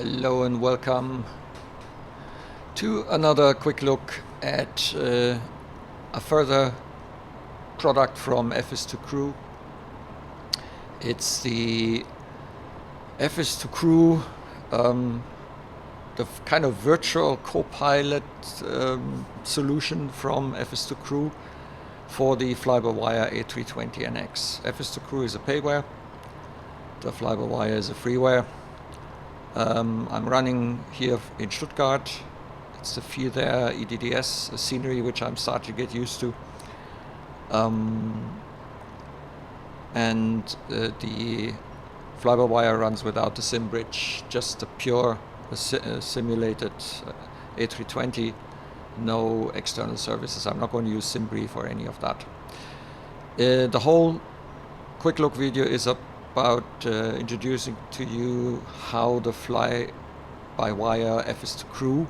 Hello and welcome to another quick look at a further product from FS2CREW. It's the FS2CREW, the kind of virtual co-pilot solution from FS2CREW for the FlyByWire A320NX. FS2CREW is a payware, the FlyByWire is a freeware. I'm running here in Stuttgart. It's the feel there, EDDS scenery, which I'm starting to get used to. The FlyByWire runs without the sim bridge, just a pure simulated A320, no external services. I'm not going to use SimBrief or any of that. The whole quick look video is about introducing to you how the FlyByWire FS2CREW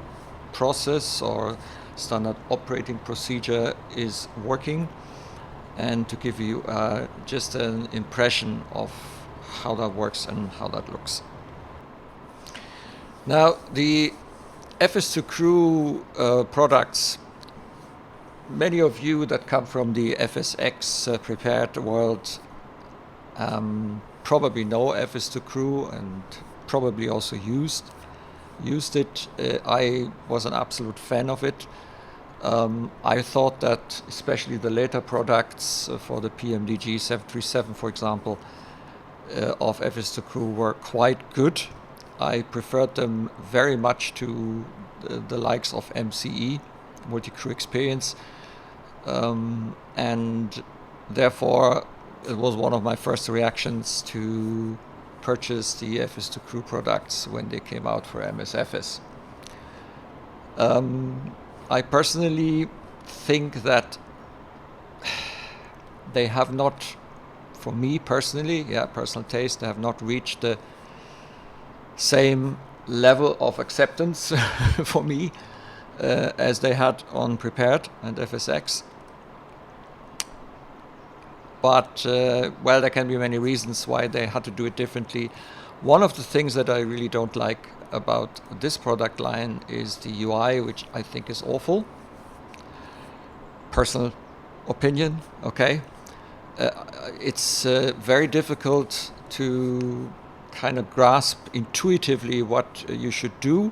process or standard operating procedure is working, and to give you just an impression of how that works and how that looks. Now, the FS2CREW products, many of you that come from the FSX prepared world probably know FS2CREW and probably also used it. I was an absolute fan of it. I thought that especially the later products for the PMDG 737, for example, of FS2CREW were quite good. I preferred them very much to the likes of MCE, Multi-Crew Experience, and therefore it was one of my first reactions to purchase the FS2CREW products when they came out for Msfs. I personally think that they have not, for me personally, personal taste, they have not reached the same level of acceptance for me as they had on Prepared and FSX. But, well, there can be many reasons why they had to do it differently. One of the things that I really don't like about this product line is the UI, which I think is awful. Personal opinion, okay? It's very difficult to kind of grasp intuitively what you should do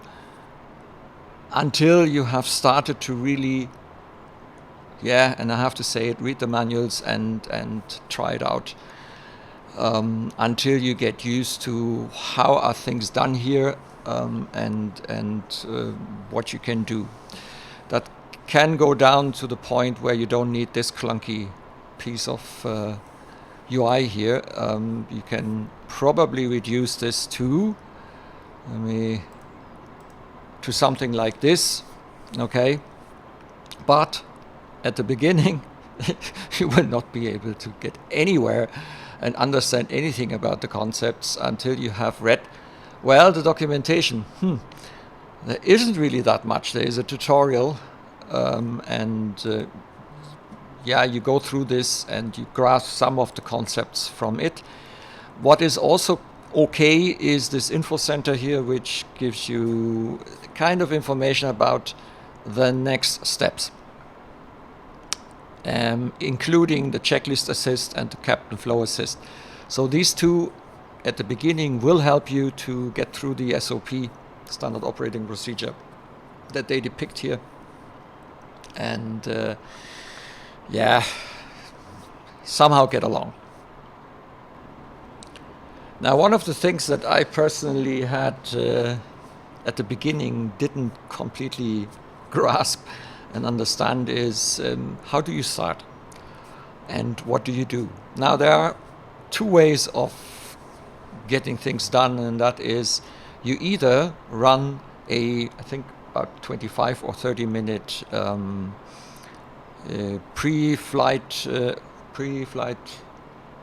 until you have started to really, and I have to say it, read the manuals and try it out, until you get used to how are things done here, and what you can do. That can go down to the point where you don't need this clunky piece of UI here. You can probably reduce this to something like this, okay? But at the beginning, you will not be able to get anywhere and understand anything about the concepts until you have read, well, the documentation. There isn't really that much. There is a tutorial, you go through this and you grasp some of the concepts from it. What is also okay is this info center here, which gives you kind of information about the next steps, including the checklist assist and the captain flow assist. So these two at the beginning will help you to get through the SOP, standard operating procedure, that they depict here. And somehow get along. Now, one of the things that I personally had at the beginning didn't completely grasp and understand is how do you start and what do you do? Now, there are two ways of getting things done, and that is you either run I think about 25 or 30 minute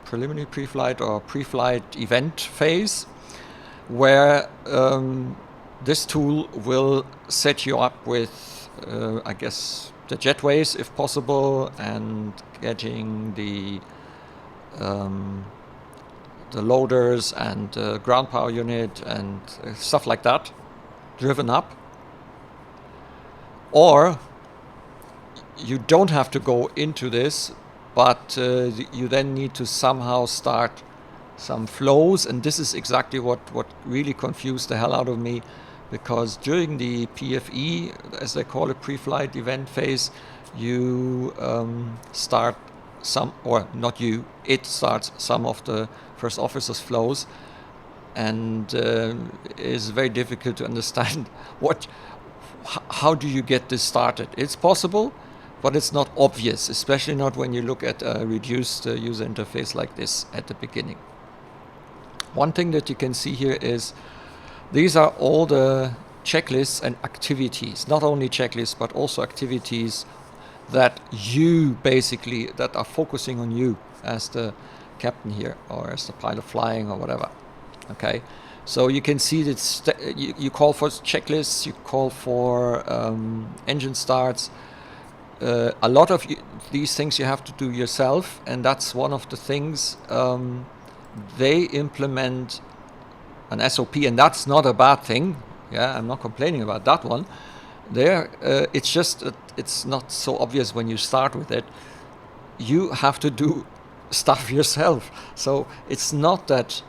preliminary pre-flight or pre-flight event phase, where this tool will set you up with, I guess, the jetways if possible, and getting the the loaders and ground power unit and stuff like that driven up. Or you don't have to go into this, but you then need to somehow start some flows, and this is exactly what really confused the hell out of me, because during the PFE, as they call it, pre-flight event phase, you start some, or not you, it starts some of the first officers' flows, and is very difficult to understand how do you get this started. It's possible, but it's not obvious, especially not when you look at a reduced user interface like this at the beginning. One thing that you can see here is these are all the checklists and activities, not only checklists, but also activities that you basically, that are focusing on you as the captain here, or as the pilot flying, or whatever. Okay, so you can see that you call for checklists, you call for engine starts. A lot of these things you have to do yourself, and that's one of the things. They implement an SOP, and that's not a bad thing. Yeah, I'm not complaining about that one. There, it's just it's not so obvious when you start with it. You have to do stuff yourself, so it's not that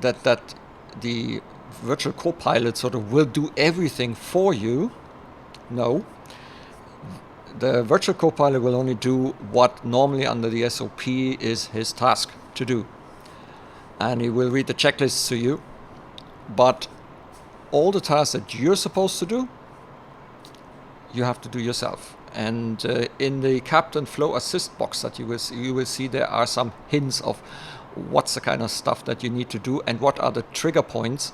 that the virtual co-pilot sort of will do everything for you. No, the virtual co-pilot will only do what normally under the SOP is his task to do, and he will read the checklists to you, but all the tasks that you're supposed to do, you have to do yourself. And in the captain flow assist box that you will see there are some hints of what's the kind of stuff that you need to do and what are the trigger points.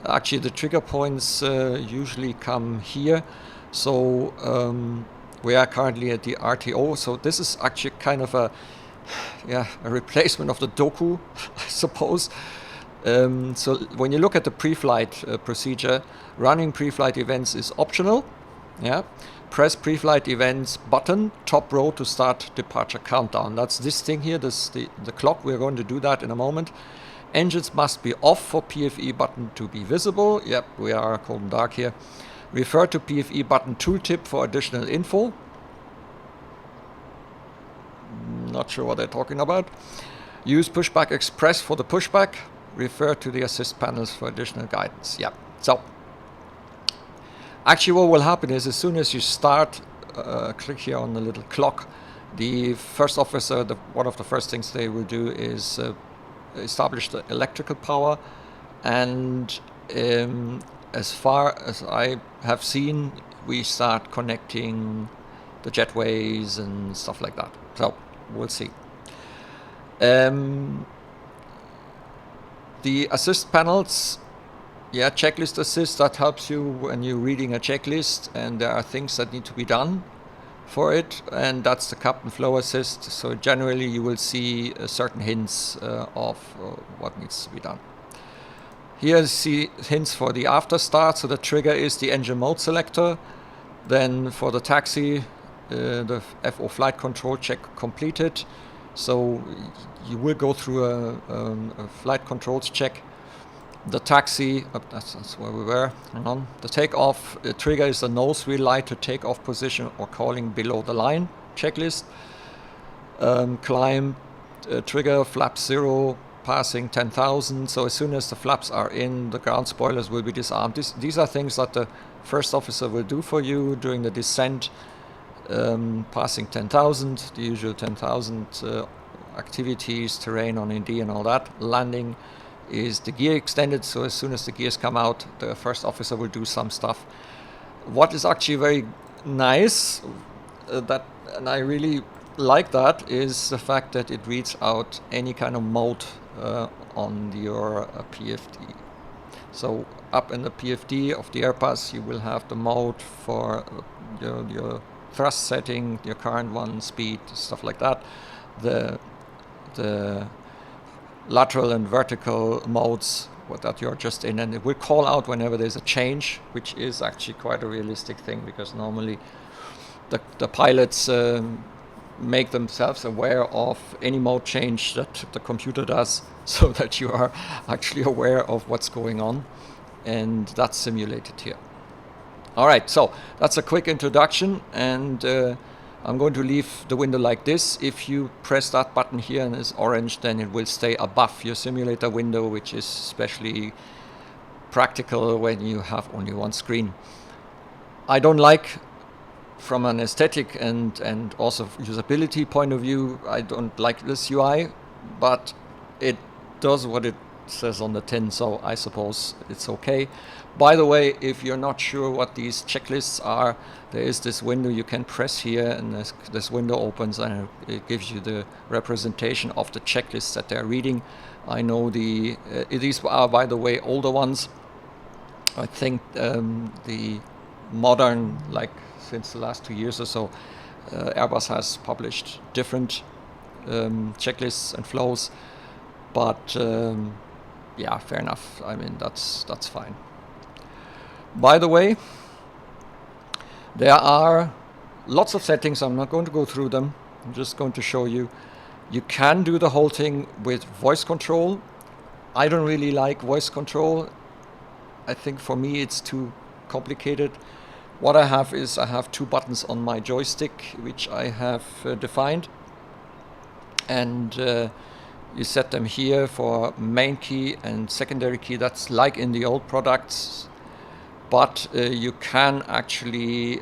Actually, the trigger points usually come here. So we are currently at the RTO. So this is actually kind of a replacement of the doku, I suppose. So when you look at the pre-flight procedure, running pre-flight events is optional. Yeah, press pre-flight events button, top row, to start departure countdown. That's this thing here, this the clock. We're going to do that in a moment. Engines must be off for PFE button to be visible. Yep, we are cold and dark here. Refer to PFE button tooltip for additional info. Not sure what they're talking about. Use pushback express for the pushback. Refer to the assist panels for additional guidance. Yeah. So actually what will happen is as soon as you start, click here on the little clock, the first officer, one of the first things they will do is establish the electrical power, and as far as I have seen, we start connecting the jetways and stuff like that. So we'll see. The assist panels, yeah, checklist assist, that helps you when you're reading a checklist and there are things that need to be done for it, and that's the captain flow assist. So generally you will see certain hints of what needs to be done. Here you see hints for the after start. So the trigger is the engine mode selector. Then for the taxi, the FO flight control check completed. So you will go through a flight controls check. The taxi, that's where we were. Hang on. The takeoff trigger is the nose wheel light to take off position or calling below the line checklist. Climb trigger flaps 0, passing 10,000. So as soon as the flaps are in, the ground spoilers will be disarmed. These are things that the first officer will do for you during the descent. Passing 10,000, the usual 10,000 activities, terrain on ND and all that. Landing is the gear extended, so as soon as the gears come out, the first officer will do some stuff. What is actually very nice, and I really like that, is the fact that it reads out any kind of mode on your PFD. So up in the PFD of the Airbus, you will have the mode for your thrust setting, your current one, speed, stuff like that. The lateral and vertical modes that you're just in, and it will call out whenever there's a change, which is actually quite a realistic thing, because normally the pilots make themselves aware of any mode change that the computer does, so that you are actually aware of what's going on, and that's simulated here. All right, so that's a quick introduction, and I'm going to leave the window like this. If you press that button here and it's orange, then it will stay above your simulator window, which is especially practical when you have only one screen. I don't like, from an aesthetic and also usability point of view, I don't like this UI, but it does what it says on the tin, so I suppose it's okay. By the way, if you're not sure what these checklists are, there is this window you can press here, and this window opens and it gives you the representation of the checklists that they're reading. I know these are, by the way, older ones. I think the modern, like since the last 2 years or so, Airbus has published different checklists and flows, but yeah, fair enough. I mean, that's fine. By the way, there are lots of settings. I'm not going to go through them. I'm just going to show you. You can do the whole thing with voice control. I don't really like voice control. I think for me it's too complicated. What I have is I have 2 buttons on my joystick, which I have defined. And you set them here for main key and secondary key. That's like in the old products. But you can actually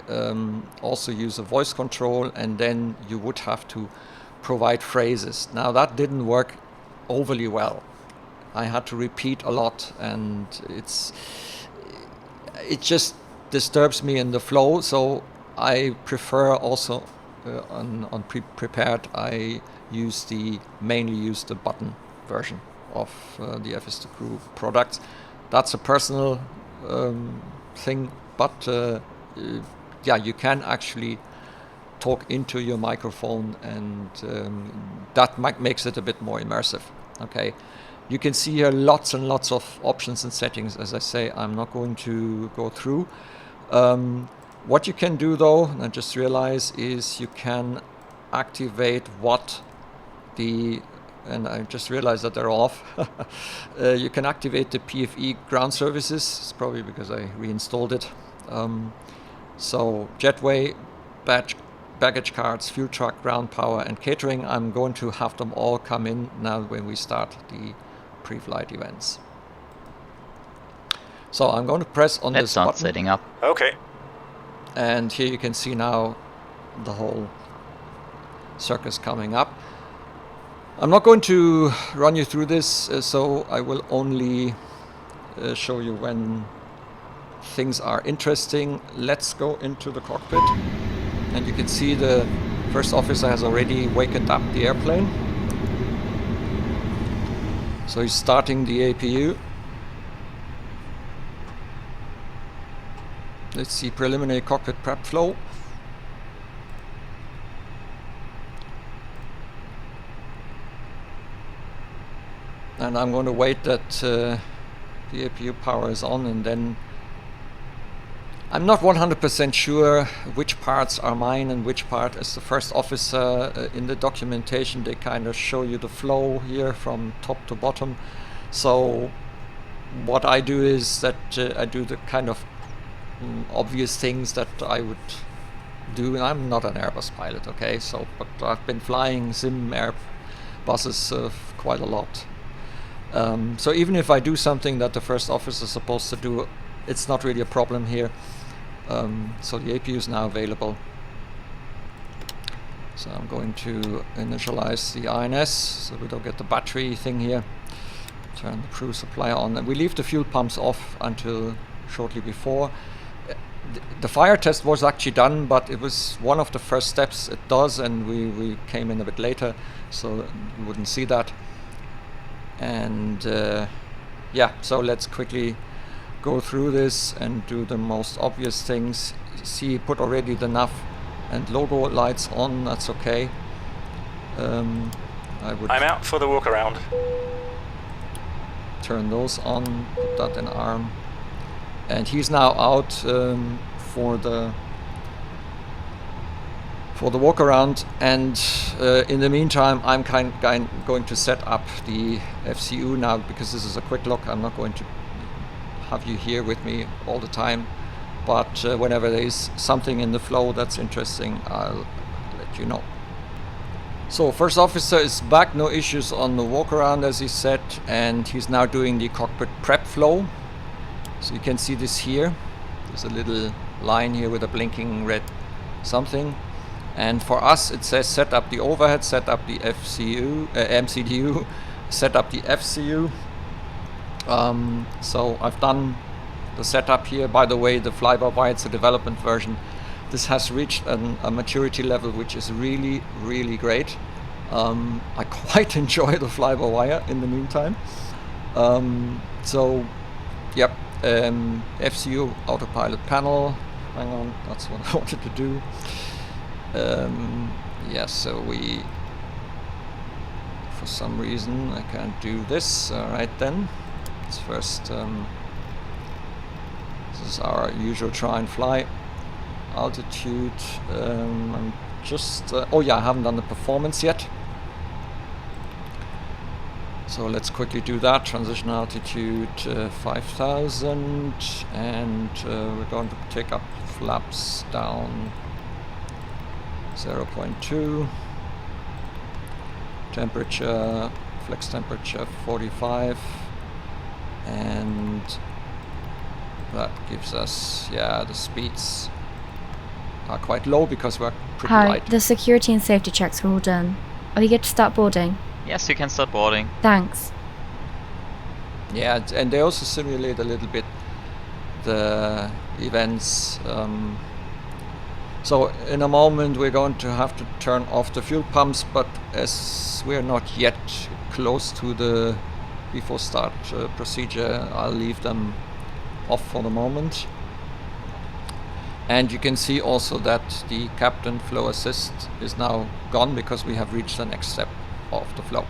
also use a voice control, and then you would have to provide phrases. Now that didn't work overly well. I had to repeat a lot, and it just disturbs me in the flow. So I prefer also on prepared, I mainly use the button version of the FS2CREW products. That's a personal thing, but yeah, you can actually talk into your microphone, and that makes it a bit more immersive. Okay, you can see here lots and lots of options and settings. As I say, I'm not going to go through. What you can do though, and I just realized, is you can activate and I just realized that they're off. You can activate the PFE ground services. It's probably because I reinstalled it. So jetway, baggage cards, fuel truck, ground power, and catering. I'm going to have them all come in now when we start the pre-flight events. So I'm going to press on this button. Let's start setting up. Okay. And here you can see now the whole circus coming up. I'm not going to run you through this, so I will only show you when things are interesting. Let's go into the cockpit, and you can see the first officer has already wakened up the airplane. So he's starting the APU. Let's see preliminary cockpit prep flow. And I'm going to wait that the APU power is on, and then I'm not 100% sure which parts are mine and which part is the first officer. In the documentation they kind of show you the flow here from top to bottom. So what I do is that I do the kind of obvious things that I would do, and I'm not an Airbus pilot, okay, so but I've been flying sim Airbuses quite a lot. So even if I do something that the first officer is supposed to do, it's not really a problem here. So the APU is now available. So I'm going to initialize the INS so we don't get the battery thing here. Turn the crew supply on, and we leave the fuel pumps off until shortly before. The fire test was actually done, but it was one of the first steps it does, and we came in a bit later, so you wouldn't see that. And yeah, so let's quickly go through this and do the most obvious things. See, put already the nav and logo lights on. That's okay. I'm out for the walk around. Turn those on. Put that in arm. And he's now out for for the walk around, and in the meantime I'm going to set up the FCU now, because this is a quick look. I'm not going to have you here with me all the time, but whenever there is something in the flow that's interesting, I'll let you know. So first officer is back, no issues on the walk around as he said, and he's now doing the cockpit prep flow. So you can see this here. There's a little line here with a blinking red something. And for us it says set up the overhead, set up the MCDU, set up the FCU. So I've done the setup here. By the way, the FlyByWire, it's a development version. This has reached a maturity level which is really, really great. I quite enjoy the FlyByWire in the meantime. So, yep, FCU autopilot panel. Hang on, that's what I wanted to do. Yeah, so for some reason I can't do this. Alright then, let's first, this is our usual Try&Fly altitude. I'm just, oh yeah, I haven't done the performance yet. So let's quickly do that. Transition altitude 5000, and we're going to take up flaps down 0.2, temperature, flex temperature 45, and that gives us, yeah, the speeds are quite low because we're pretty light. Hi, the security and safety checks are all done. Are we good to start boarding? Yes, you can start boarding. Thanks. Yeah, and they also simulate a little bit the events. So in a moment we're going to have to turn off the fuel pumps, but as we're not yet close to the before start procedure, I'll leave them off for the moment. And you can see also that the captain flow assist is now gone because we have reached the next step of the flow.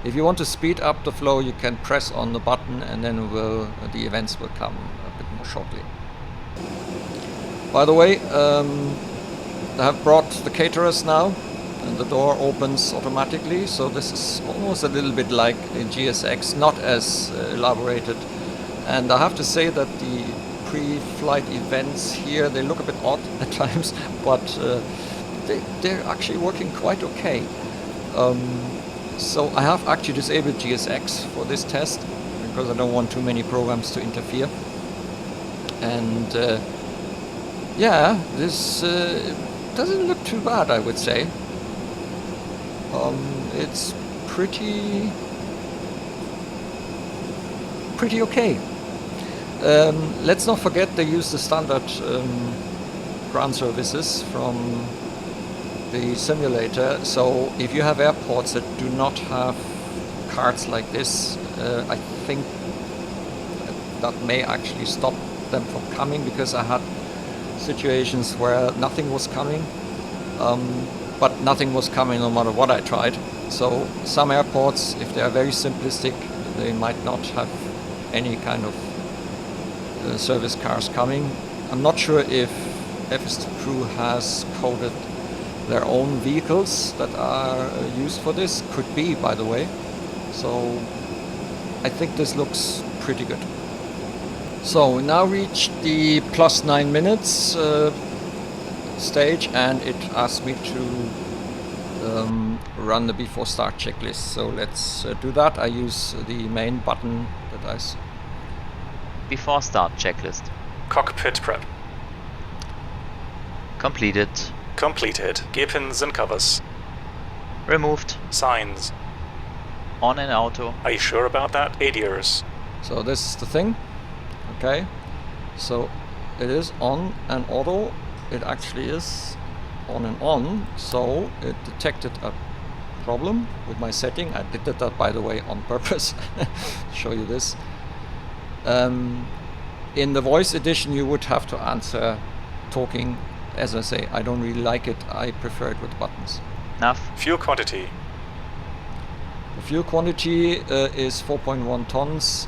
If you want to speed up the flow, you can press on the button, and then the events will come a bit more shortly. By the way, I have brought the caterers now, and the door opens automatically, so this is almost a little bit like in GSX, not as elaborated. And I have to say that the pre-flight events here, they look a bit odd at times, but they're actually working quite okay. So I have actually disabled GSX for this test because I don't want too many programs to interfere. And yeah, this doesn't look too bad, I would say. It's pretty okay. Let's not forget they use the standard ground services from the simulator, so if you have airports that do not have cards like this, I think that may actually stop them from coming, because I had situations where nothing was coming, but nothing was coming no matter what I tried. So some airports, if they are very simplistic, they might not have any kind of service cars coming. I'm not sure if FS2CREW has coded their own vehicles that are used for this. Could be, by the way. So I think this looks pretty good. So we now reached the plus 9 minutes stage, and it asked me to run the before start checklist. So let's do that. I use the main button that I Before start checklist. Cockpit prep. Completed. Completed. Gear pins and covers. Removed. Signs. On in auto. Are you sure about that? ADRs. So this is the thing. Okay. So it is on and auto. It actually is on and on. So it detected a problem with my setting. I did that, by the way, on purpose. Show you this. In the voice edition you would have to answer talking. As I say, I don't really like it. I prefer it with buttons. Enough. Fuel quantity. The fuel quantity is 4.1 tons.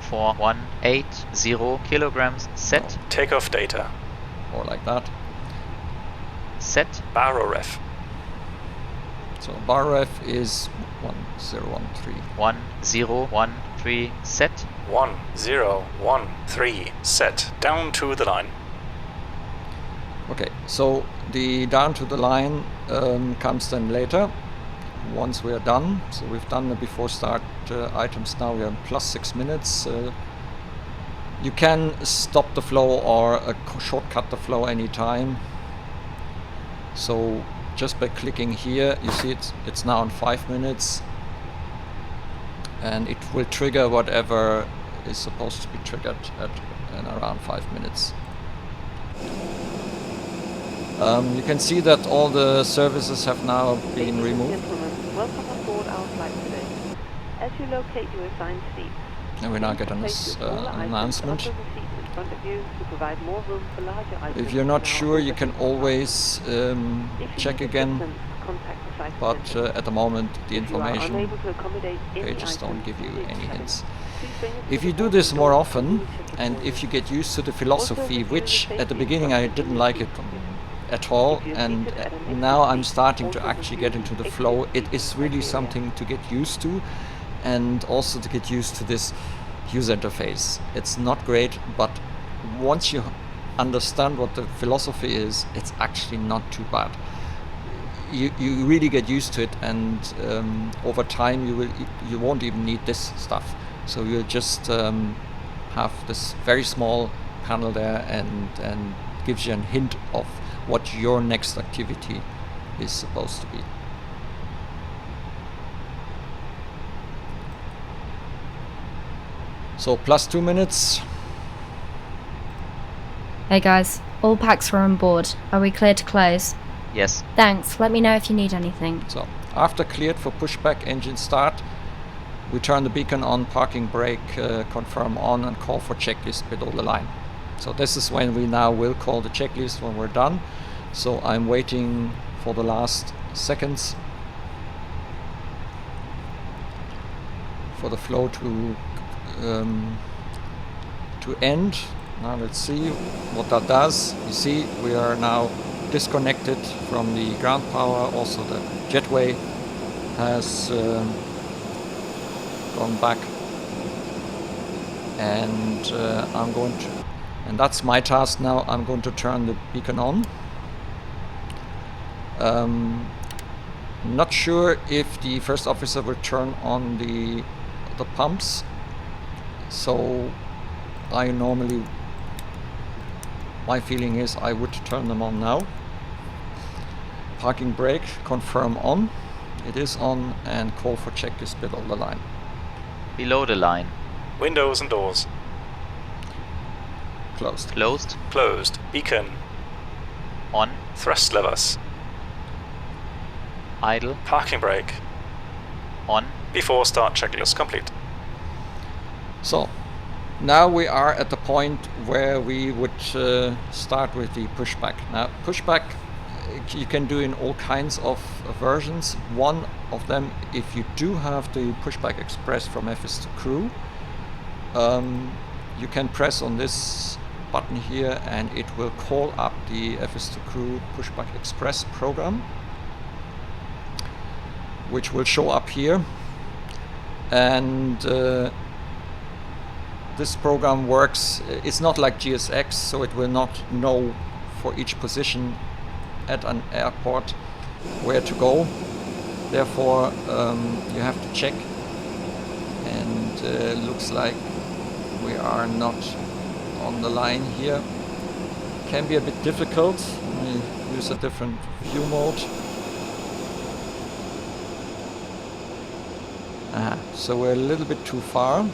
4180 kilograms set. Takeoff data. Or like that. set. Barrow ref. So bar ref is 1013. 1013 set. 1013 set. Down to the line. Okay, so the down to the line comes then later, once we are done. So we've done the before start items now, we are plus 6 minutes. You can stop the flow or shortcut the flow anytime. So just by clicking here, you see it's now in 5 minutes. And it will trigger whatever is supposed to be triggered at around 5 minutes. You can see that all the services have now been removed. Welcome on board our flight today. As you locate your assigned seats, And we now get an announcement. If you're not sure, you can always check again, but at the moment the information pages don't give you any hints. If you do this more often, and if you get used to the philosophy, which at the beginning I didn't like it at all, and now I'm starting to actually get into the flow, it is really something to get used to, and also to get used to this user interface. It's not great, but once you understand what the philosophy is, it's actually not too bad. You really get used to it, and over time you won't even need this stuff. So you'll just have this very small panel there, and gives you a hint of what your next activity is supposed to be. So plus 2 minutes. Hey guys, all packs are on board. Are we clear to close? Yes. Thanks, let me know if you need anything. So after cleared for pushback engine start, we turn the beacon on, parking brake, confirm on, and call for checklist below the line. So this is when we now will call the checklist when we're done. So I'm waiting for the last seconds for the flow to end. Now let's see what that does. You see we are now disconnected from the ground power. Also the jetway has gone back, and I'm going to, and that's my task now. I'm going to turn the beacon on. Not sure if the first officer will turn on the pumps, so I normally, my feeling is I would turn them on now. Parking brake, confirm on. It is on, and call for checklist below the line. Below the line. Windows and doors. Closed. Closed. Closed. Beacon. On. Thrust levers. Idle. Parking brake. On. Before start checklist complete. So now we are at the point where we would start with the pushback. Now pushback you can do in all kinds of versions. One of them, if you do have the pushback express from FS2CREW, you can press on this button here and it will call up the FS2CREW pushback express program, which will show up here. And this program works, it's not like GSX, so it will not know for each position at an airport where to go. Therefore you have to check, and looks like we are not on the line here. Can be a bit difficult. We use a different view mode. So we're a little bit too far.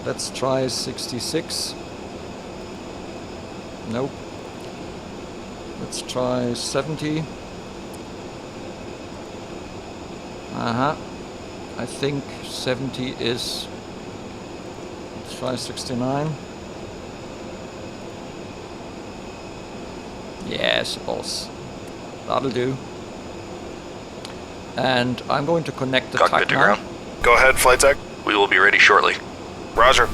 Let's try 66. Nope. Let's try 70. I think 70 is. Let's try 69. Yeah, I suppose that'll do. And I'm going to connect the Cockpit TAC to now. ground. Go ahead, flight tech. We will be ready shortly. Roger.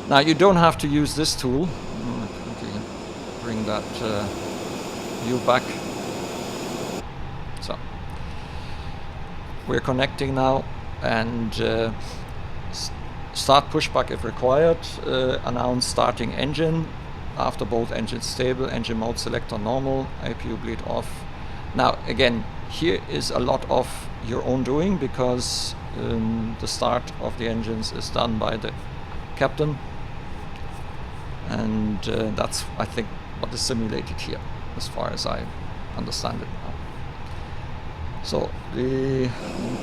Now you don't have to use this tool. Okay, bring that view back. So we're connecting now, and start pushback if required. Announce starting engine. After both engines stable, engine mode select on normal, APU bleed off. Now again, here is a lot of your own doing, because the start of the engines is done by the captain, and that's, I think, what is simulated here, as far as I understand it now. So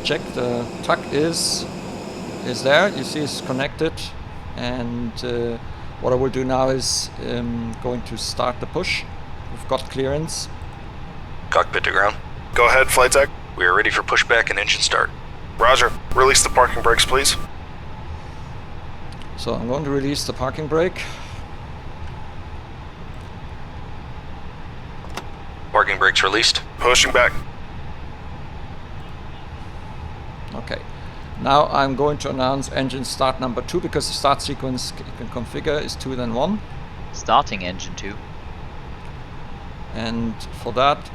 check the tuck is there. You see it's connected, and what I will do now is going to start the push. We've got clearance. Cockpit to ground. Go ahead, flight deck. We are ready for pushback and engine start. Roger. Release the parking brakes, please. So I'm going to release the parking brake. Parking brakes released. Pushing back. Okay. Now I'm going to announce engine start number 2, because the start sequence you can configure is 2 then 1. Starting engine 2. And for that,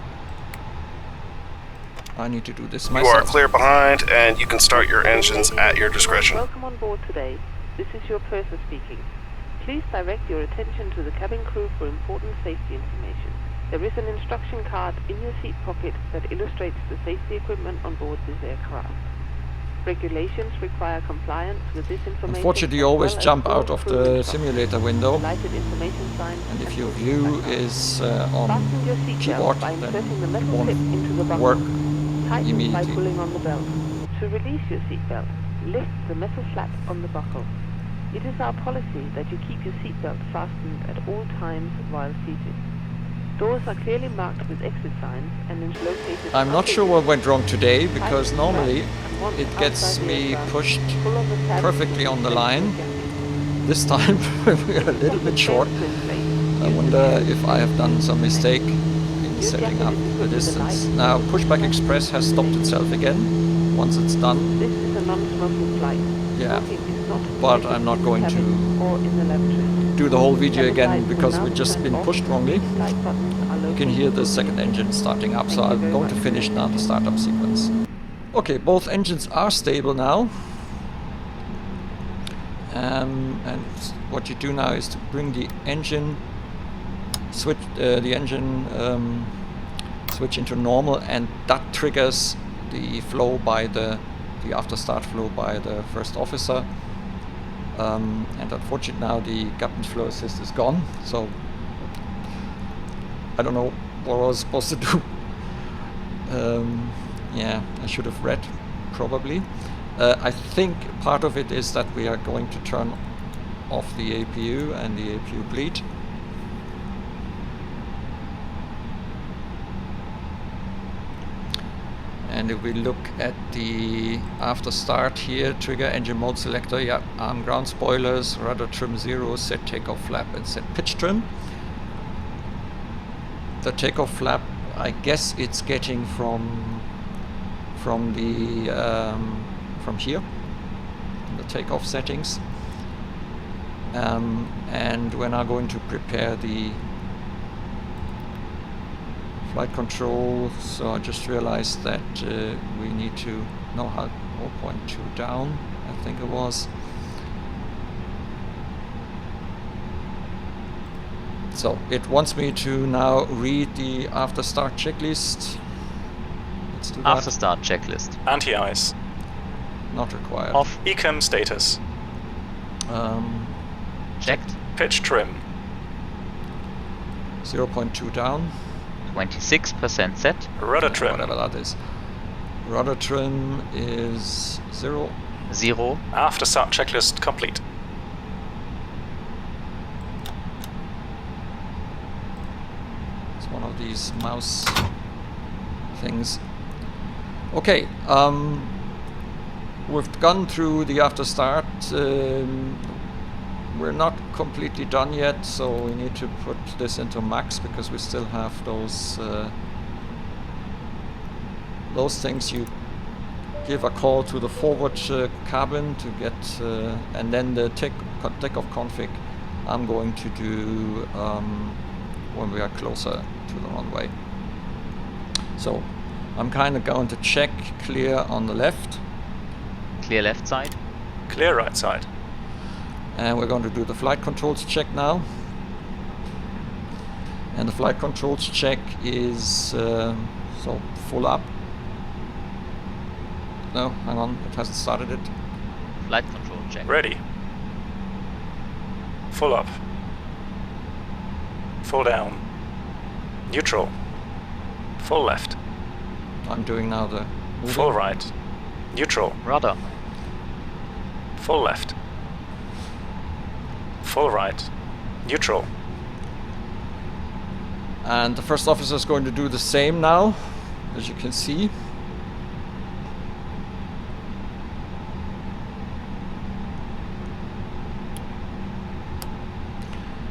I need to do this You myself. are clear behind, and you can start your engines at your discretion. Welcome on board today. This is your purser speaking. Please direct your attention to the cabin crew for important safety information. There is an instruction card in your seat pocket that illustrates the safety equipment on board this aircraft. Regulations require compliance with this information. Unfortunately, you always jump out of the simulator window, Lighted information signs, and if your view is on fasten your seat keyboard, belt by then inserting the it metal won't clip into the buckle. work Tighten by immediately. pulling on the belt. To release your seat belt, lift the metal flap on the buckle. It is our policy that you keep your seat belt fastened at all times while seated. Doors are clearly marked with exit signs and is located. I'm not sure what went wrong today, because normally it gets me pushed perfectly on the line. This time we're a little bit short. I wonder if I have done some mistake in setting up the distance. Now Pushback Express has stopped itself again once it's done. This is a non-smoking flight. Yeah, Smoking is not but I'm not going permitted in the cabin or in the lavatory. do the whole video Cabin again, lights will because now we've just turn been off. pushed wrongly. Light buttons are You located can hear the on second engine starting up, so Thank you I'm very going to much. finish now the startup sequence. Okay, both engines are stable now. And what you do now is to bring the engine switch switch into normal, and that triggers the flow by the after start flow by the first officer. And unfortunately now the captain's flow assist is gone, so I don't know what I was supposed to do. Yeah, I should have read, probably. I think part of it is that we are going to turn off the APU and the APU bleed. And if we look at the after start here, trigger engine mode selector, yeah, arm ground spoilers, rudder trim 0, set takeoff flap and set pitch trim. The takeoff flap, I guess it's getting from here, the takeoff settings. And we're now going to prepare the flight control. So I just realized that we need to know how 0.2 down, I think it was. So it wants me to now read the after start checklist. Let's do that. After start checklist. Anti-ice. Not required. Off. Ecam status. Checked. Pitch trim. 0.2 down. 26% set. Rudder trim. Whatever that is. Rudder trim is 0. 0. After start checklist complete. It's one of these mouse things. Okay, we've gone through the after start. We're not completely done yet, so we need to put this into max because we still have those things. You give a call to the forward cabin to get, and then the takeoff config. I'm going to do when we are closer to the runway. So I'm kind of going to check clear on the left. Clear left side. Clear right side. And we're going to do the flight controls check now. And the flight controls check is so full up. No, hang on, it hasn't started it. Flight control check. Ready. Full up. Full down. Neutral. Full left. I'm doing now the moving. Full right. Neutral. Rudder. Full left. Full right. Neutral. And the first officer is going to do the same now, as you can see.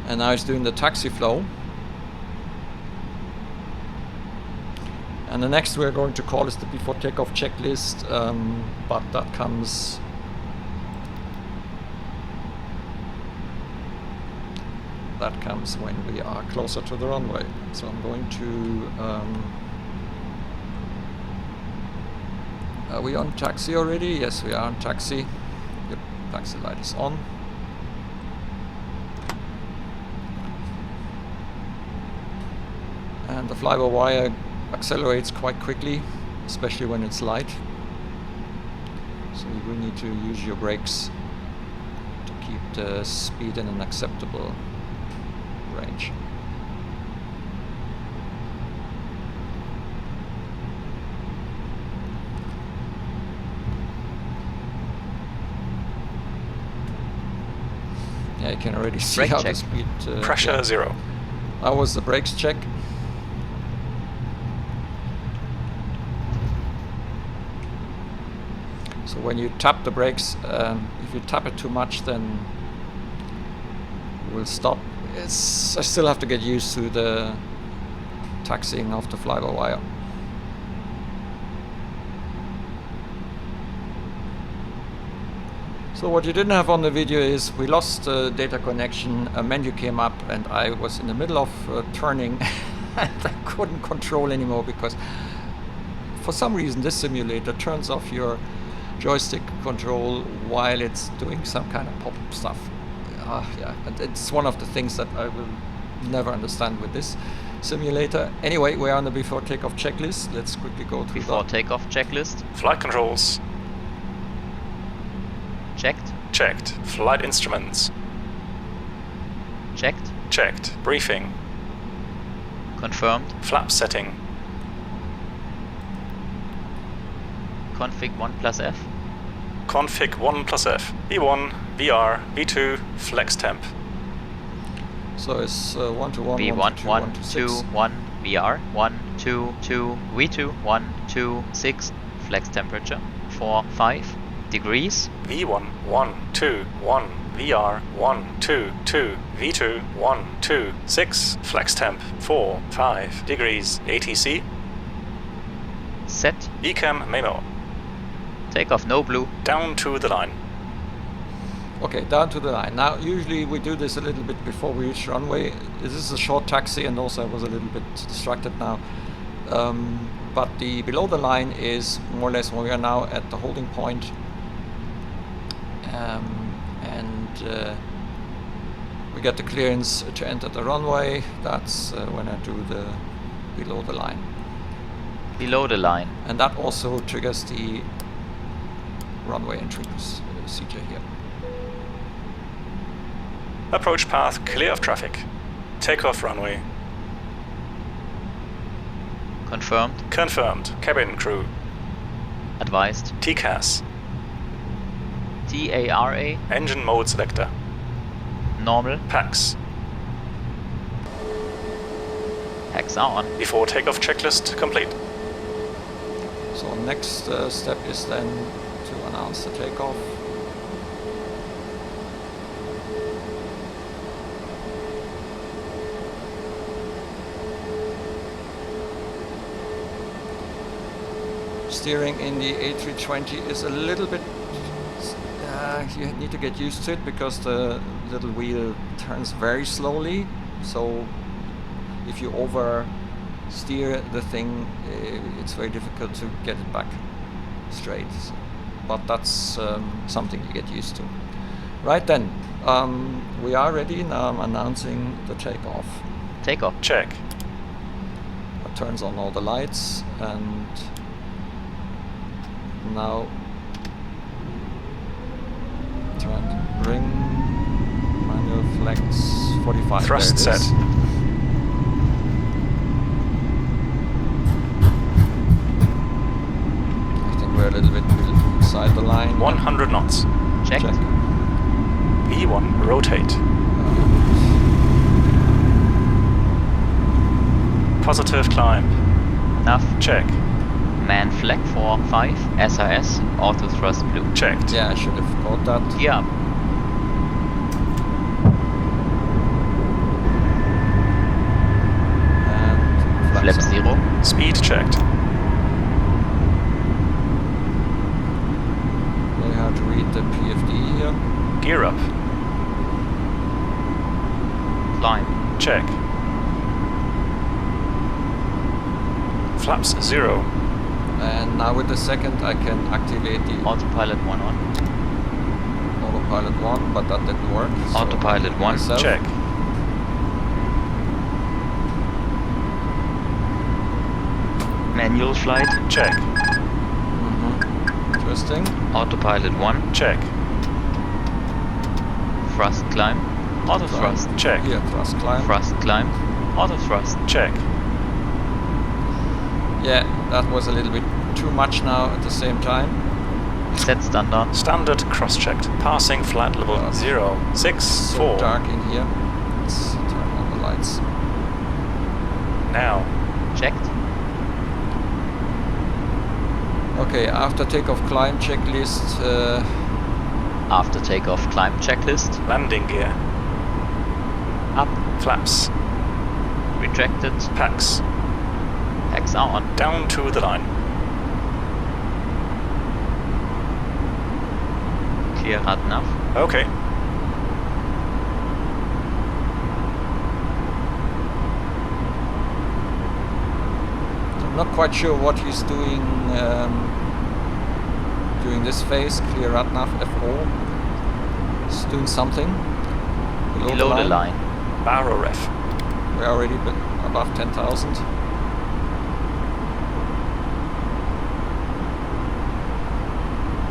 And now he's doing the taxi flow. And the next we're going to call is the before takeoff checklist, but that comes when we are closer to the runway. So I'm going to are we on taxi already? Yes, we are on taxi. Yep, taxi light is on. And the fly-by-wire accelerates quite quickly, especially when it's light. So you will need to use your brakes to keep the speed in an acceptable range. Yeah, you can already see Brake how check. the speed... Pressure yeah. 0. That was the brakes check. So when you tap the brakes, if you tap it too much, then it will stop. I still have to get used to the taxiing of the fly-by-wire. So what you didn't have on the video is we lost the data connection, a menu came up and I was in the middle of turning and I couldn't control anymore because for some reason this simulator turns off your joystick control while it's doing some kind of pop-up stuff. Yeah, and it's one of the things that I will never understand with this simulator. Anyway, we're on the before takeoff checklist. Let's quickly go through Before that. takeoff checklist. Flight controls. Checked. Checked. Flight instruments. Checked. Checked. Briefing. Confirmed. Flap setting. Config 1 plus F. Config 1 plus F. V1, VR, V2, flex temp. So it's 1 to 1, V1, 1 to 2, 1, 1 to 2, 6. 1, VR, 1, 2, 2, V2, 1, 2, 6, flex temperature, 4, 5 degrees, V1, 1, 2, 1, VR, 1, 2, 2, V2, 1, 2, 6, flex temp, 4, 5 degrees, ATC, set, Ecam memo, takeoff no blue, down to the line. Okay, down to the line. Now, usually we do this a little bit before we reach runway. This is a short taxi, and also I was a little bit distracted now. But the below the line is more or less when we are now at the holding point. We get the clearance to enter the runway. That's when I do the below the line. below the line, And that also triggers the runway entry procedure here. Approach path clear of traffic. Takeoff runway. confirmed, Confirmed. Cabin crew. advised, TCAS. TARA, Engine mode selector. normal, PAX. hacks are on, Before takeoff checklist complete. So next step is then to announce the takeoff. Steering in the A320 is a little bit, you need to get used to it because the little wheel turns very slowly. So if you oversteer the thing, it's very difficult to get it back straight. So, but that's something you get used to. Right then, we are ready. Now I'm announcing the takeoff. Takeoff. Check. It turns on all the lights, and now try and bring manual flex 45. Thrust there it set. is. I think we're a little bit inside the line. 100 knots. Checked. Check. V1, rotate. Positive climb. Enough. Check. Man flag for 5. SRS. Auto thrust blue. Checked. Yeah, I should have got that. Gear up. And Flap flaps up. 0. Speed checked. We have to read the PFD here. Gear up. Climb. Check. Flaps 0. And now with the second I can activate the Autopilot 1 on. autopilot 1, but that didn't work. so Autopilot 1. myself. Check. Manual flight. Check. Interesting. Autopilot 1. Check. Thrust climb. Auto thrust. Check. Here, thrust climb. Thrust climb. Auto thrust. Check. Yeah, that was a little bit too much now at the same time. Set standard. Standard cross-checked. Passing flight level 0, 6, So 4. dark in here. Let's turn on the lights. Now. Checked. Okay, after takeoff climb checklist. After takeoff climb checklist. Landing gear. Up. Flaps. Retracted. Packs. Packs are on. Down to the line. Clear hard enough. Okay. I'm not quite sure what he's doing during this phase. Clear RADNAV FO. He's doing something. Below the line. Barrow ref. We're already above 10,000.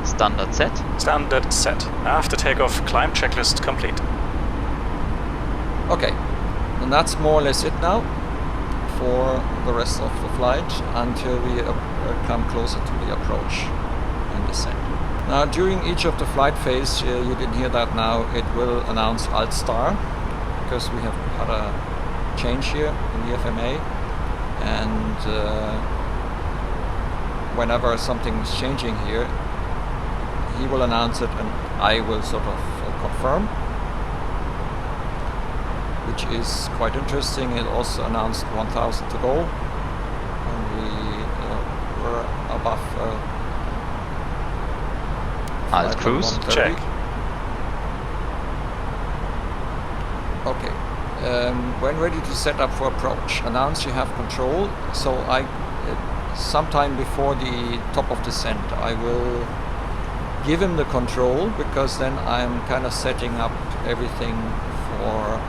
Standard set. Standard set. After takeoff, climb checklist complete. Okay, and that's more or less it now for the rest of the flight until we come closer to the approach and descent. Now during each of the flight phase, you didn't hear that now, it will announce Alt Star because we have had a change here in the FMA, and whenever something is changing here, he will announce it and I will sort of confirm, which is quite interesting. It also announced 1,000 to go, and we were above Alt cruise. 130. Check. Okay. When ready to set up for approach, announce you have control. So sometime before the top of descent, I will give him the control, because then I'm kind of setting up everything for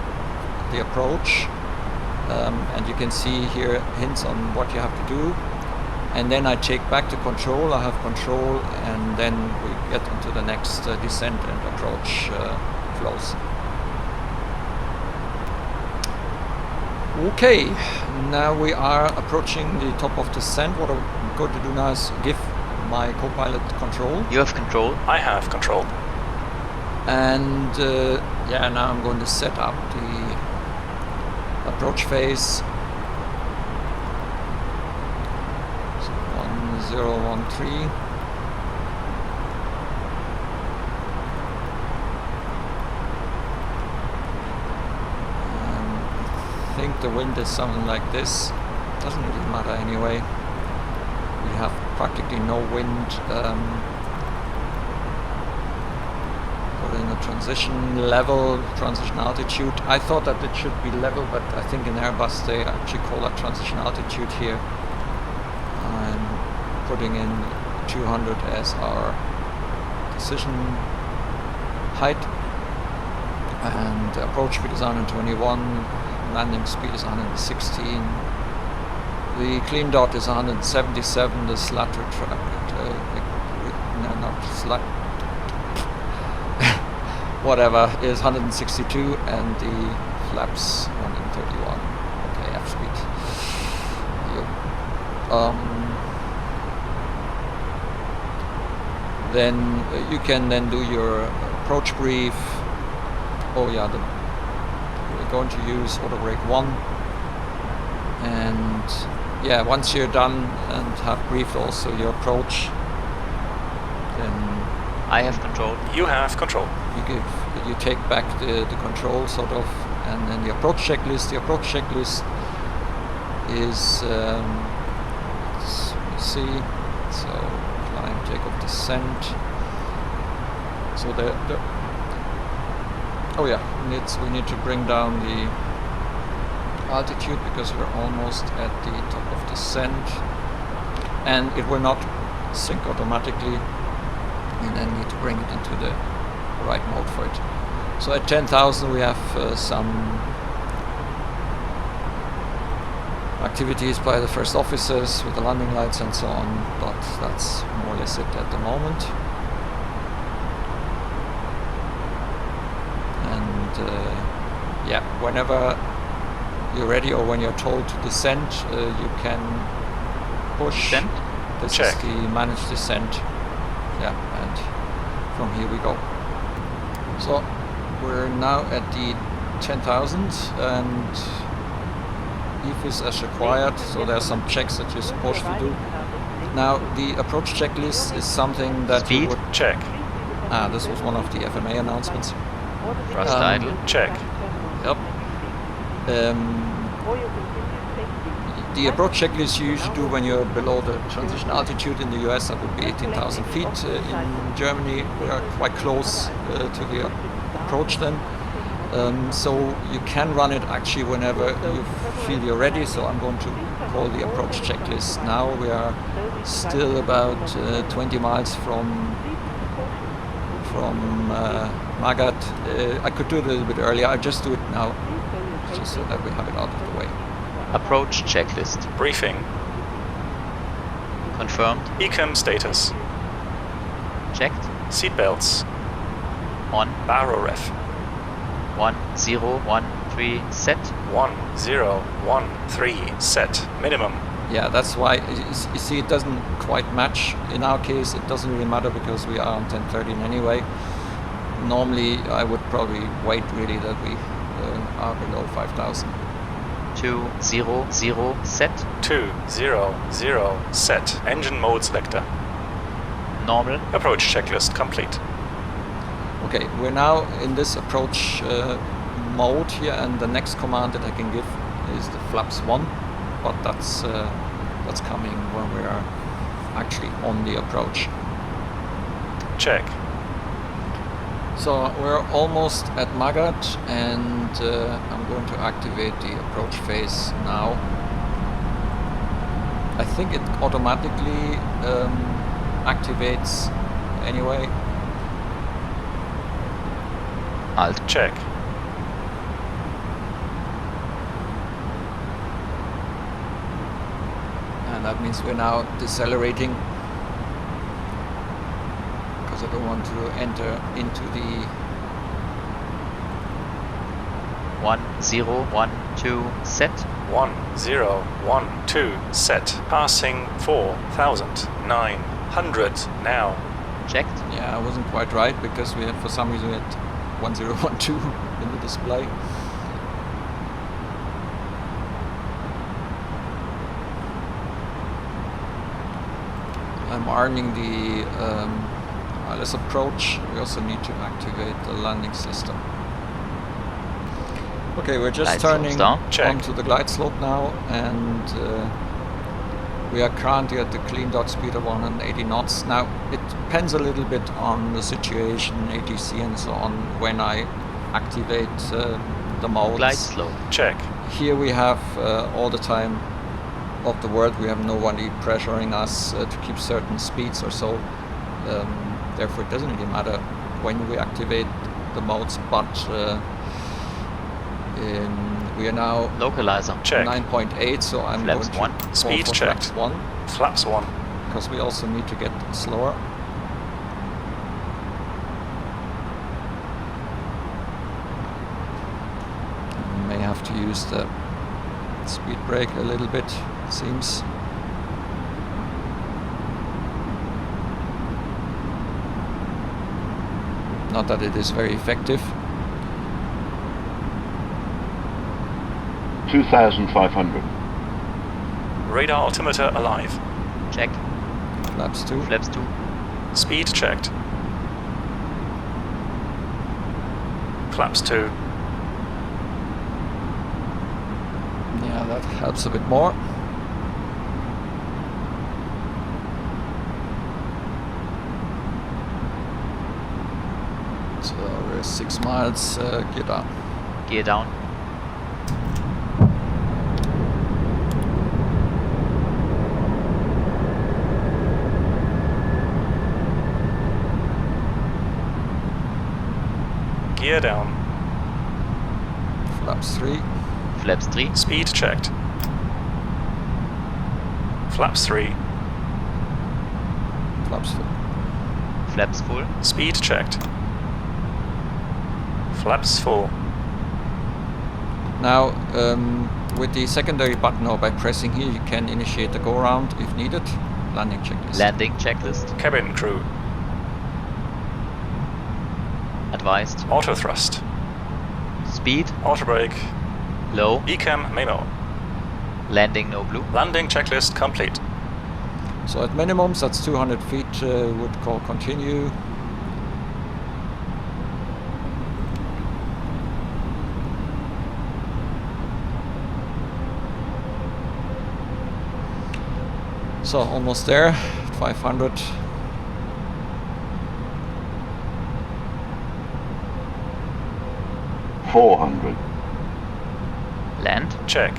the approach, and you can see here hints on what you have to do, and then I take back the control. I have control, and then we get into the next descent and approach flows. Okay, now we are approaching the top of descent. What I'm going to do now is give my co-pilot control. You have control. I have control. And yeah, now I'm going to set up the approach phase. So 1013. I think the wind is something like this. Doesn't really matter anyway. We have practically no wind. Put in a transition level, transition altitude. I thought that it should be level, but I think in Airbus they actually call that transition altitude here. I'm putting in 200 as our decision height, and the approach speed is 121, landing speed is 116. The clean dot is 177, the slat no, not slat, whatever, is 162, and the flaps 131. Okay, F speed. Then you can then do your approach brief. Oh yeah, we're going to use auto brake 1, and yeah, once you're done and have briefed also your approach, then I have control. You have control. you take back the control sort of, and then the approach checklist. The approach checklist is let's see, so climb, takeoff, descent. So oh yeah, we need to bring down the altitude because we're almost at the top of descent, and it will not sync automatically. And then need to bring it into the right mode for it. So at 10,000 we have some activities by the first officers with the landing lights and so on, but that's more or less it at the moment. And yeah, whenever you're ready or when you're told to descend, you can push. Descent? This Check. is the manage descent. Yeah, and from here we go. So we're now at the 10,000 and EFIS as required, so there are some checks that you're supposed to do. Now the approach checklist is something that Speed? you would... Check. This was one of the FMA announcements. Thrust idle. Check. Yep. The approach checklist you usually do when you're below the transition altitude. In the US that would be 18,000 feet. In Germany we are quite close to the approach then. So you can run it actually whenever you feel you're ready. So I'm going to call the approach checklist now. We are still about 20 miles from Magat. I could do it a little bit earlier. I'll just do it now, just so that we have it out of the way. Approach checklist. Briefing. Confirmed. Ecam status. Checked. Seatbelts. On. Baro ref. 1013 set. 1013 set. Minimum. Yeah, that's why you see it doesn't quite match. In our case it doesn't really matter because we are on 1013 anyway. Normally I would probably wait really that we are below 5,000. 200 set. 200 set. Engine mode selector. Normal. Approach checklist complete. Okay, we're now in this approach mode here, and the next command that I can give is the flaps 1, but that's coming when we are actually on the approach. Check. So we're almost at Magat, and I'm going to activate the approach phase now. I think it automatically activates anyway. Alt. Check. And that means we're now decelerating, because I don't want to enter into the 1012 set. 1012 set. Passing 4,900 now. Checked. Yeah, I wasn't quite right because we had, for some reason, we had 1012 in the display. I'm arming the wireless approach. We also need to activate the landing system. Okay, we're just Glide slope's turning down. Check. onto the glide slope now, and We are currently at the clean dot speed of 180 knots. Now, it depends a little bit on the situation, ATC and so on, when I activate the modes. Glide slow. Check. Here we have all the time of the world, we have nobody pressuring us to keep certain speeds or so. Therefore, it doesn't really matter when we activate the modes, but we are now Localizer. Check. 9.8, so I'm Flaps going to 1. go Speed for checked. flaps 1, Flaps 1. because we also need to get slower. We may have to use the speed brake a little bit, it seems. Not that it is very effective. 2,500. Radar altimeter alive. Check. Flaps 2. Flaps 2. Speed checked. Flaps 2. Yeah, that helps a bit more. So we're 6 miles, gear down. Gear down. Gear down. Flaps 3. Flaps 3. Speed checked. Flaps 3. Flaps 4. Flaps full. Speed checked. Flaps full. Now, with the secondary button or by pressing here, you can initiate the go-around if needed. Landing checklist. Landing checklist. Cabin crew. Advised. Auto thrust. Speed. Auto brake. Low. Ecam memo. Landing no blue. Landing checklist complete. So at minimums, that's 200 feet, would call continue. So almost there, 500. $400. Land. Check.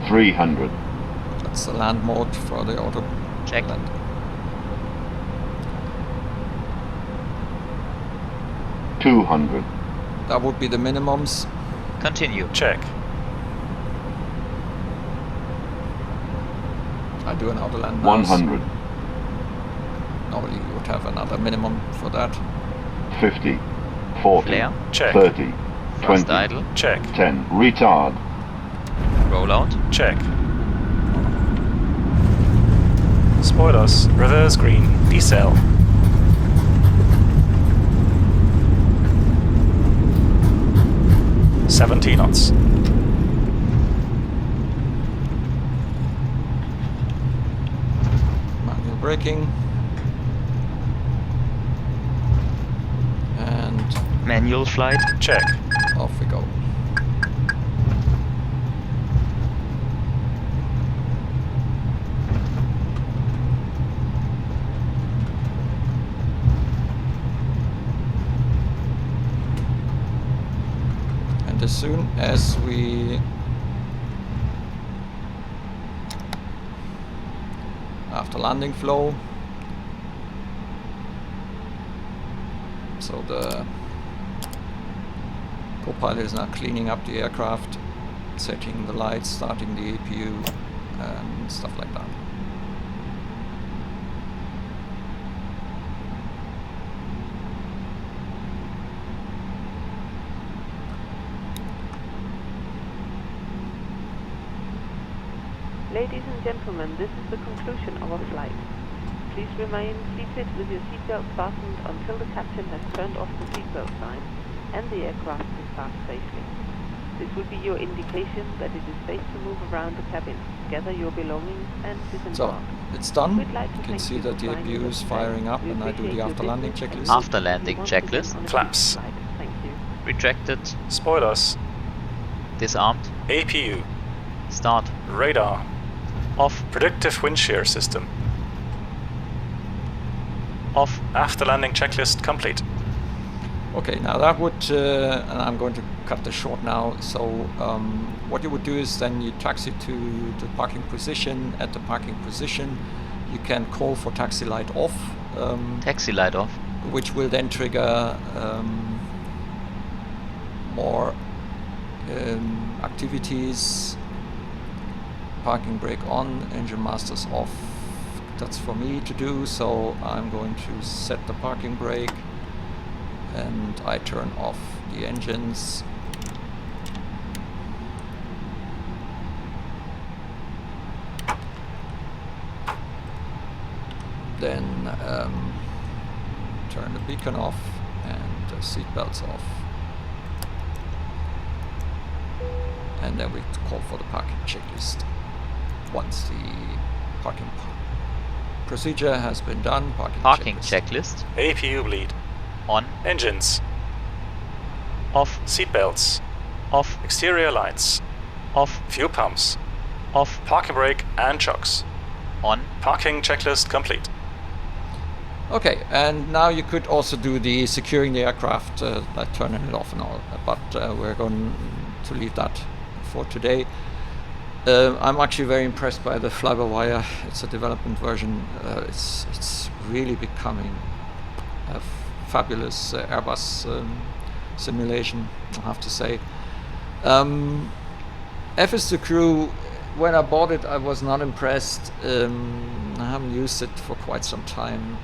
$300. That's the land mode for the auto Check. land. $200. That would be the minimums. Continue. Check. I do an auto land now. 100. Normally you would have another minimum for that. 50. 40. Flare. Check. 30. Thrust 20. idle. Check. 10. Retard. Rollout. Check. Spoilers. Reverse green. Decel. $70 knots. Manual braking. And Manual flight. Check. off we go. And as soon as we after landing flow, so the co-pilot is now cleaning up the aircraft, setting the lights, starting the APU and stuff like that. Ladies and gentlemen, this is the conclusion of our flight. Please remain seated with your seatbelt fastened until the captain has turned off the seatbelt sign and the aircraft can start safely. This will be your indication that it is safe to move around the cabin, gather your belongings and disembark. So it's done. We'd like to You can thank see you that the for flying APU with is us today. firing up We and I do appreciate the your after landing business and checklist. we After landing want to be checklist. on a Flaps. flight. Thank you. Retracted. Spoilers. Disarmed. APU. Start. Radar. Off. Predictive wind shear system. Off. After landing checklist complete. Okay, now that would, and I'm going to cut this short now. So what you would do is then you taxi to the parking position. At the parking position, you can call for taxi light off. Taxi light off. Which will then trigger more activities. Parking brake on, engine masters off. That's for me to do, so I'm going to set the parking brake and I turn off the engines. Then turn the beacon off and the seat belts off. And then we call for the parking checklist. Once the parking procedure has been done, parking checklist. APU bleed. On. Engines. Off. Seatbelts. Off. Exterior lights. Off. Fuel pumps. Off. Parking brake and shocks. On. Parking checklist complete. Okay, and now you could also do the securing the aircraft, like turning it off and all, but we're going to leave that for today. I'm actually very impressed by the FlyByWire. It's a development version. It's really becoming a fabulous Airbus simulation, I have to say. FS2CREW, when I bought it, I was not impressed. I haven't used it for quite some time.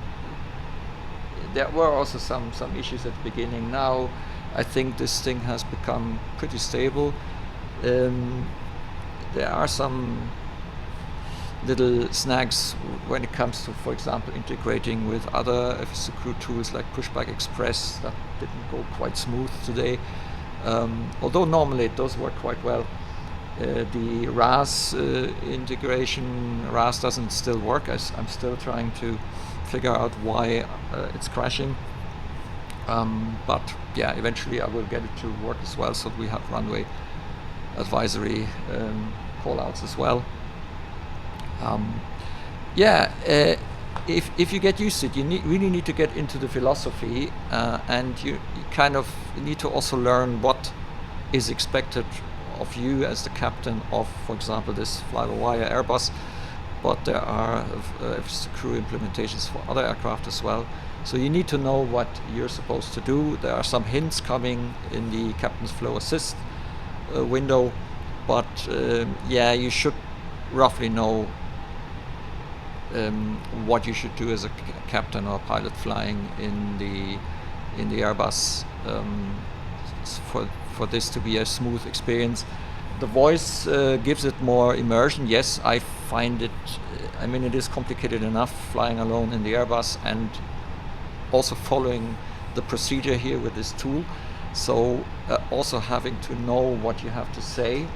There were also some issues at the beginning. Now I think this thing has become pretty stable. There are some little snags when it comes to, for example, integrating with other FS2CREW tools like Pushback Express. That didn't go quite smooth today, although normally it does work quite well. The RAS integration, RAS doesn't still work. I'm still trying to figure out why it's crashing, but yeah, eventually I will get it to work as well, so we have runway advisory call-outs as well. If you get used to it, you really need to get into the philosophy, and you kind of need to also learn what is expected of you as the captain of, for example, this FlyByWire Airbus, but there are FS2CREW implementations for other aircraft as well. So you need to know what you're supposed to do. There are some hints coming in the Captain's Flow Assist window, but yeah, you should roughly know what you should do as a captain or pilot flying in the Airbus for this to be a smooth experience. The voice gives it more immersion. Yes, I find it, I mean, it is complicated enough flying alone in the Airbus and also following the procedure here with this tool. So also having to know what you have to say.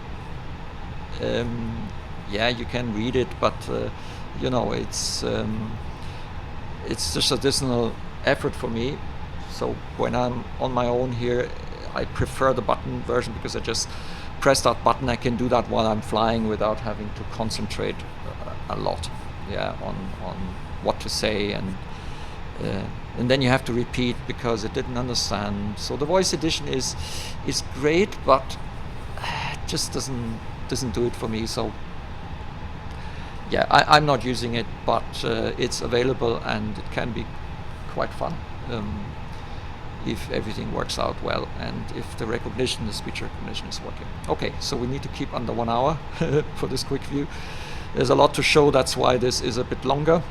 Yeah, you can read it, but you know, it's just additional effort for me. So when I'm on my own here, I prefer the button version because I just press that button. I can do that while I'm flying without having to concentrate a lot, yeah, on what to say, and then you have to repeat because it didn't understand. So the voice edition is great, but it just doesn't do it for me. So yeah, I'm not using it, but it's available and it can be quite fun if everything works out well and if the speech recognition is working. Okay, so we need to keep under 1 hour for this quick view. There's a lot to show, that's why this is a bit longer.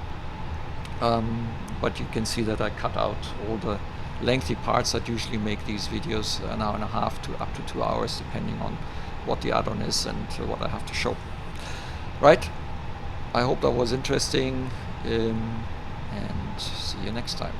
But you can see that I cut out all the lengthy parts that usually make these videos an hour and a half to up to 2 hours, depending on what the add-on is and what I have to show. Right, I hope that was interesting, and see you next time.